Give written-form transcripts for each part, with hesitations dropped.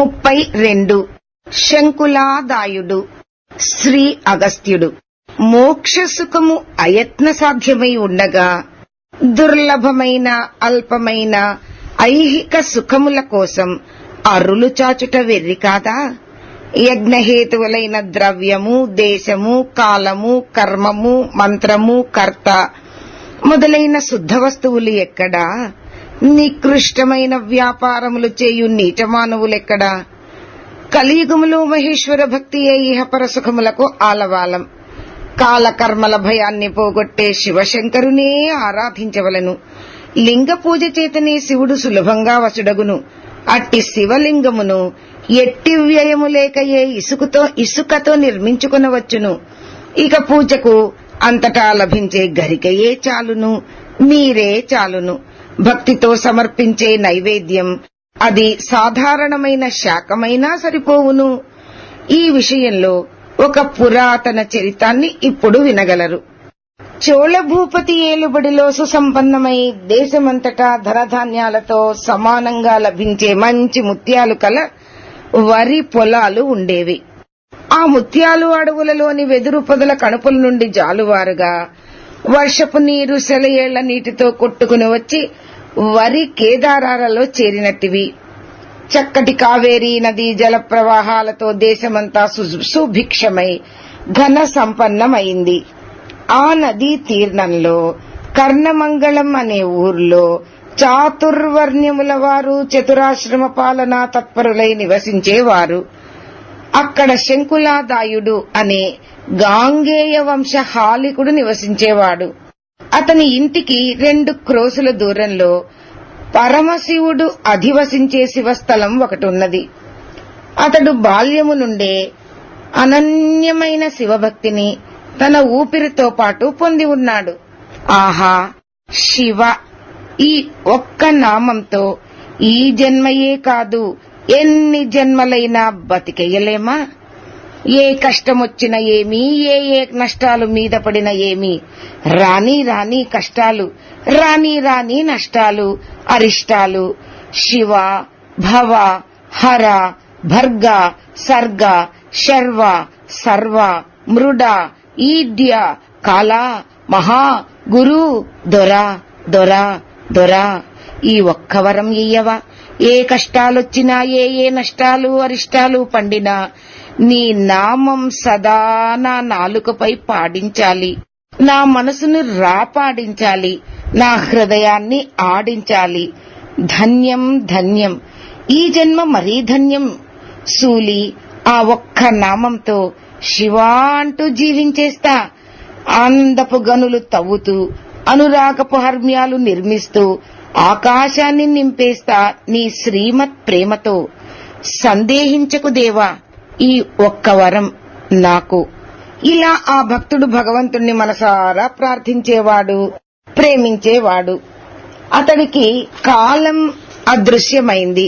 32 శంకులాదాయుడు. శ్రీ అగస్త్యుడు. మోక్ష సుఖము అయత్న సాధ్యమై ఉండగా దుర్లభమైన అల్పమైన ఐహిక సుఖముల కోసం అరులు చాచుట వెర్రి కాదా? యజ్ఞహేతువులైన ద్రవ్యము, దేశము, కాలము, కర్మము, మంత్రము, కర్త మొదలైన శుద్ధ వస్తువులు ఎక్కడా? నికృష్టమైన వ్యాపారములు చేయు నీచమానవులెక్కడా? కలియుగములో మహేశ్వర భక్తియే ఇహపర సుఖములకు ఆలవాలం. కాలకర్మల భయాన్ని పోగొట్టే శివశంకరునే ఆరాధించవలను. లింగ పూజ చేతనే శివుడు సులభంగా వసుడగును. అట్టి శివలింగమును ఎట్టి వ్యయము లేక ఇసుకతో నిర్మించుకునవచ్చును. ఇక పూజకు అంతటా లభించే గరికయే చాలును, నీరే చాలును. భక్తితో సమర్పించే నైవేద్యం అది సాధారణమైన శాకమైనా సరిపోవును. ఈ విషయంలో ఒక పురాతన చరితాన్ని ఇప్పుడు వినగలరు. చోళ భూపతి ఏలుబడిలో సుసంపన్నమై దేశమంతటా ధనధాన్యాలతో సమానంగా లభించే మంచి ముత్యాలు కల వరి పొలాలు ఉండేవి. ఆ ముత్యాలు అడవులలోని వెదురు పొదల కణుపుల నుండి జాలువారుగా వర్షపు నీరు సెలయేళ్ల నీటితో కొట్టుకుని వచ్చి వరి కేదారాలలో చేరినట్టివి. చక్కటి కావేరీ నదీ జల ప్రవాహాలతో దేశమంతా సుభిక్షమై ఘన సంపన్నమైంది. ఆ నదీ తీర్ణంలో కర్ణమంగళం అనే ఊర్లో చాతుర్వర్ణ్యముల వారు చతురాశ్రమ పాలనా తత్పరులై నివసించేవారు. అక్కడ శంకులాదాయుడు అనే గాంగేయ వంశ హాలికుడు నివసించేవాడు. అతని ఇంటికి 2 క్రోసుల దూరంలో పరమశివుడు అధివసించే శివస్థలం ఒకటున్నది. అతడు బాల్యము నుండే అనన్యమైన శివభక్తిని తన ఊపిరితో పాటు పొంది ఉన్నాడు. ఆహా, శివ ఈ ఒక్క నామంతో ఈ జన్మయే కాదు ఎన్ని జన్మలైనా బతికెయ్యలేమా? ఏ కష్టమొచ్చినా ఏమి, ఏ నష్టాలు మీద పడినా ఏమి, రాని రాని కష్టాలు, రాని రాని నష్టాలు, అరిష్టాలు శివ భవ హర భర్గ సర్గ శర్వ సర్వ మృడ ఈడ్య కాల మహా గురు దొర దొర దొర ఈ ఒక్క వరం ఇయ్యవా? ఏ కష్టాలొచ్చినా ఏ నష్టాలు అరిష్టాలు పండినా నీ నామం సదా నా నాలుకపై పాడించాలి, నా మనసును రాపాడించాలి, నా హృదయాన్ని ఆడించాలి. ధన్యం ధన్యం, ఈ జన్మ మరీ ధన్యం. సూలి ఆ ఒక్క నామంతో శివా అంటూ జీవించేస్తా. అందపు గనులు తవ్వుతూ అనురాగపు హర్మ్యాలు నిర్మిస్తూ ఆకాశాన్ని నింపేస్తా నీ శ్రీమత్ ప్రేమతో. సందేహించకు దేవా, ఈ ఒక్క వరం నాకు. ఇలా ఆ భక్తుడు భగవంతుణ్ణి మనసారా ప్రార్థించేవాడు, ప్రేమించేవాడు. అతడికి కాలం అదృశ్యమైంది,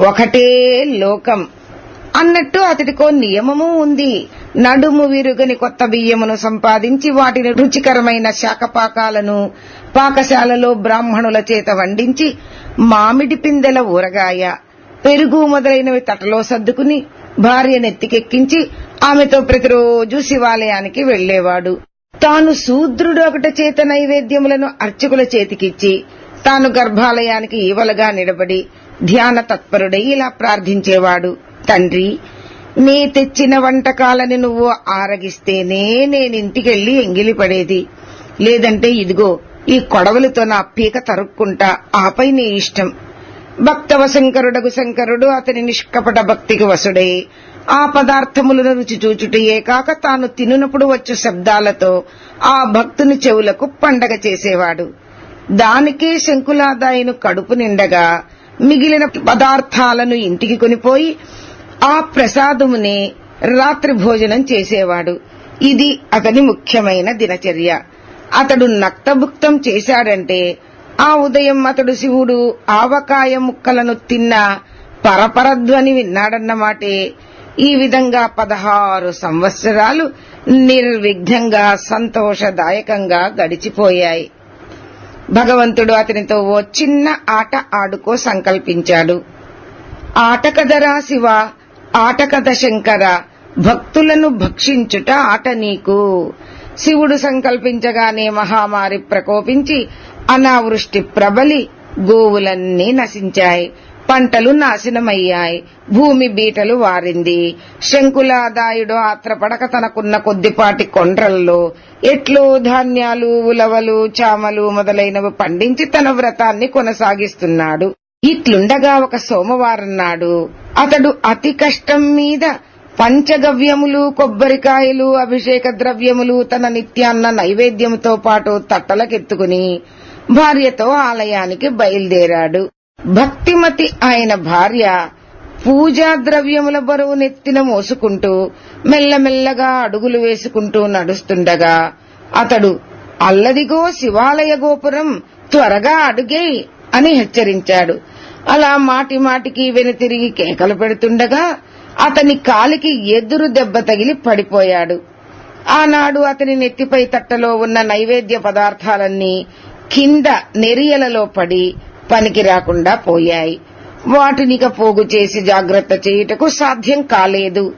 ఒకటే లోకం అన్నట్టు అతడికో నియమము ఉంది. నడుము విరుగని కొత్త బియ్యమును సంపాదించి వాటిని రుచికరమైన శాకపాకాలను పాకశాలలో బ్రాహ్మణుల చేత వండించి మామిడి పిందెల ఊరగాయ, పెరుగు మొదలైనవి తటలో సర్దుకుని భార్యనెత్తికెక్కించి ఆమెతో ప్రతిరోజు శివాలయానికి వెళ్లేవాడు. తాను శూద్రుడు ఒకట చేత నైవేద్యములను అర్చకుల చేతికిచ్చి తాను గర్భాలయానికి ఈవలగా నిలబడి ధ్యాన తత్పరుడై ఇలా ప్రార్థించేవాడు. తండ్రి, నీ తెచ్చిన వంటకాలని నువ్వు ఆరగిస్తేనే నేనింటికెళ్లి ఎంగిలిపడేది. లేదంటే ఇదిగో ఈ కొడవలితో నా పీక తరుక్కుంటా, ఆపై నీ ఇష్టం. భక్తవశంకరుడగు శంకరుడు అతని నిష్కపట భక్తికి వసుడై ఆ పదార్థములను రుచి చూచుటయే కాక తాను తినునప్పుడు వచ్చు శబ్దాలతో ఆ భక్తుని చెవులకు పండగ చేసేవాడు. దానికే శంకులాదాయును కడుపు నిండగా మిగిలిన పదార్థాలను ఇంటికి కొనిపోయి ఆ ప్రసాదమునే రాత్రి భోజనం చేసేవాడు. ఇది అతని ముఖ్యమైన దినచర్య. అతడు నక్తభుక్తం చేశాడంటే ఆ ఉదయం అతడు శివుడు ఆవకాయ ముక్కలను తిన్న పరపరధ్వని విన్నాడన్నమాటే. ఈ విధంగా 16 సంవత్సరాలు నిర్విఘ్నంగా సంతోషదాయకంగా గడిచిపోయాయి. భగవంతుడు అతనితో ఓ చిన్న ఆట ఆడుకో సంకల్పించాడు. ఆటకదరా శివ, ఆటకద శంకర, భక్తులను భక్షించుట ఆట నీకు. శివుడు సంకల్పించగానే మహామారి ప్రకోపించి అనావృష్టి ప్రబలి గోవులన్నీ నశించాయి, పంటలు నాశనమయ్యాయి, భూమి బీటలు వారింది. శంకులాదాయుడు ఆత్రపడక తనకున్న కొద్దిపాటి కొండ్రల్లో ఎట్లో ధాన్యాలు, ఉలవలు, చామలు మొదలైనవి పండించి తన వ్రతాన్ని కొనసాగిస్తున్నాడు. ఇట్లుండగా ఒక సోమవారం నాడు అతడు అతి కష్టం మీద పంచగవ్యములు, కొబ్బరికాయలు, అభిషేక ద్రవ్యములు తన నిత్యాన్న నైవేద్యముతో పాటు తట్టలకెత్తుకుని భార్యతో ఆలయానికి బయలుదేరాడు. భక్తిమతి ఆయన భార్య పూజా ద్రవ్యముల బరువు నెత్తిన మోసుకుంటూ మెల్లమెల్లగా అడుగులు వేసుకుంటూ నడుస్తుండగా అతడు అల్లదిగో శివాలయ గోపురం, త్వరగా అడుగేయ్ అని హెచ్చరించాడు. అలా మాటి మాటికి వెనుతిరిగి కేకలు పెడుతుండగా అతని కాలికి ఎదురు దెబ్బ తగిలి పడిపోయాడు. ఆనాడు అతని నెత్తిపై తట్టలో ఉన్న నైవేద్య పదార్థాలన్నీ కింద నెరియలలో పడి పనికి రాకుండా పోయాయి. వాటినిక పోగు చేసి జాగ్రత్త చేయుటకు సాధ్యం కాలేదు.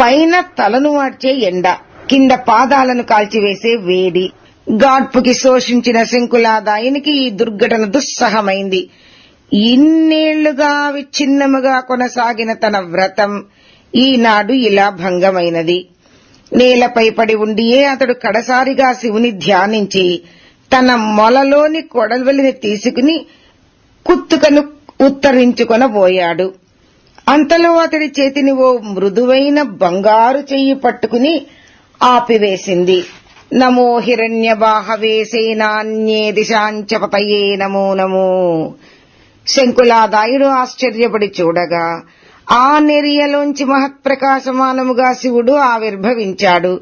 పైన తలను మార్చే ఎండ, కింద పాదాలను కాల్చివేసే వేడి, గాడ్పుకి శోషించిన శంకులాదాయునికి ఈ దుర్ఘటన దుస్సహమైంది. ఇన్నేళ్లుగా విచ్ఛిన్నముగా కొనసాగిన తన వ్రతం ఈనాడు ఇలా భంగమైనది. నేలపై పడి ఉండియే అతడు కడసారిగా శివుని ధ్యానించి తన మొలలోని కొడవలిని తీసుకుని కుత్తుకను ఉత్తరించుకొనబోయాడు. అంతలో అతడి చేతిని ఓ మృదువైన బంగారు చెయ్యి పట్టుకుని ఆపివేసింది. నమో హిరణ్య బాహవే సేనాన్యే దిశాంచపతయే నమో నమో. శంకులాదాయుడు ఆశ్చర్యపడి చూడగా ఆ నెరియలోంచి మహత్ప్రకాశమానముగా శివుడు ఆవిర్భవించాడు.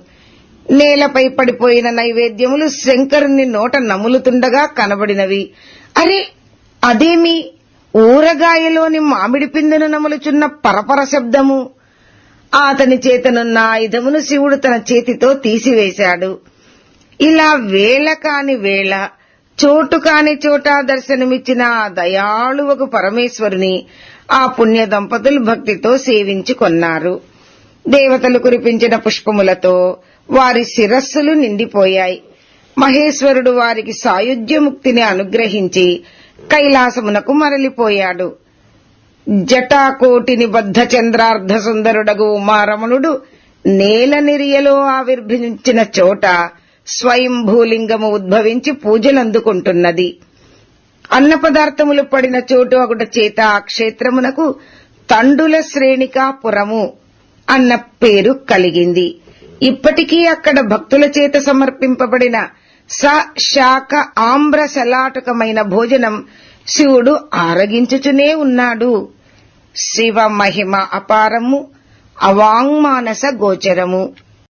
నేలపై పడిపోయిన నైవేద్యములు శంకరుని నోట నములుతుండగా కనబడినవి. అరే, అదేమి ఊరగాయలోని మామిడి పిందెను నములుచున్న పరపర శబ్దము. అతని చేతనున్న ఆయుధమును శివుడు తన చేతితో తీసివేశాడు. ఇలా వేళ కాని వేళ, చోటు కాని చోట దర్శనమిచ్చిన ఆ దయాళువకు పరమేశ్వరుని ఆ పుణ్య దంపతులు భక్తితో సేవించుకొన్నారు. దేవతలు కురిపించిన పుష్పములతో వారి శిరస్సులు నిండిపోయాయి. మహేశ్వరుడు వారికి సాయుధ్యముక్తిని అనుగ్రహించి కైలాసమునకు మరలిపోయాడు. జటాకోటిని బద్ధ చంద్రార్ధ సుందరుడగు ఉమారమణుడు నేల నిరియలో ఆవిర్భవించిన చోట స్వయంభూలింగము ఉద్భవించి పూజలందుకుంటున్నది. అన్న పదార్థములు పడిన చోటు అగుట చేత ఆ క్షేత్రమునకు తండుల శ్రేణికాపురము అన్న పేరు కలిగింది. ఇప్పటికీ అక్కడ భక్తుల చేత సమర్పింపబడిన శాక ఆమ్ర శలాటకమైన భోజనం శివుడు ఆరగించుచునే ఉన్నాడు. శివ మహిమ అపారము, అవాంగ్మానస గోచరము.